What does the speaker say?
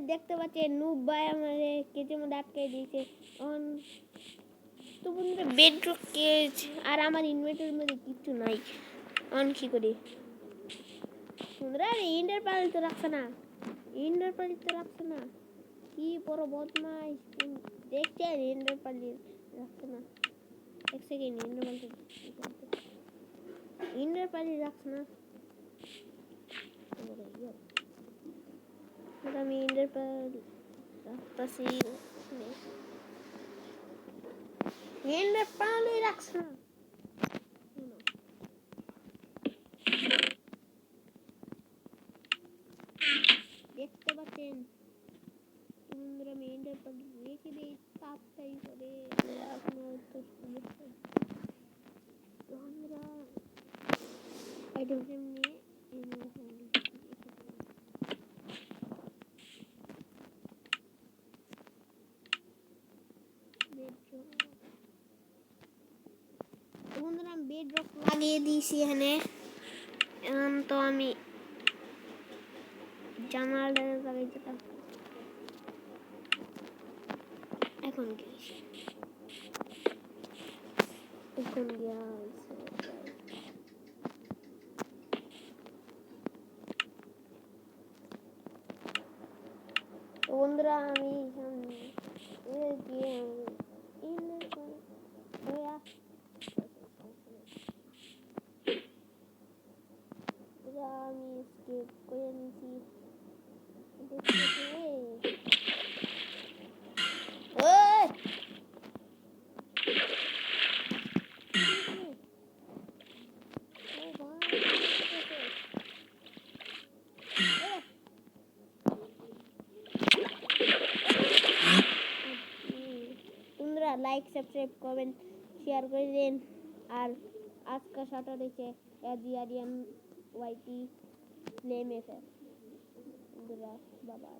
দেখতে পাচ্ছেন নুব ভাই আমাদের কেজের মধ্যে আটকে দিয়েছে। তো বন্ধুরা বেডরক কেজ আর আমার ইনভার্টারের মধ্যে কিচ্ছু নাই। অন কি করি বন্ধুরা? ইন্ডার প্যানেল তো রাখছে না, ইন্ডার প্যানেল তো রাখছে না, কি বড় বদমাইশ দেখছেন? ইন্ডার প্যানেল রাখছে না। এক সেকেন্ড, ইন্ডার প্যানেল রাখছে না। আমি ইন্ডার প্যানেল রাখতেছি, ইন্ডার প্যানেল রাখছে না। দেখতে পাচ্ছেন বন্ধুরা, আমি ইন্ডার প্যানেল রেখে দিই তাড়াতাড়ি করে। আপনার তো বন্ধুরা আইটেম নিয়ে বন্ধুরা আমি বেডরক লাগিয়ে দিয়েছি এখানে। এখন তো আমি জানালাটা লাগাইছিলাম, এখন গিয়েছি, এখন গিয়া বন্ধুরা আমি আমি স্কেপ করে নিয়েছি। বন্ধুরা লাইক সাবস্ক্রাইব করবেন, শেয়ার করে দিন। আর আজকে সাটা দেখে এজিআরিয়ান ওয়াইটি নেম এফে বন্ধুরা বাবা।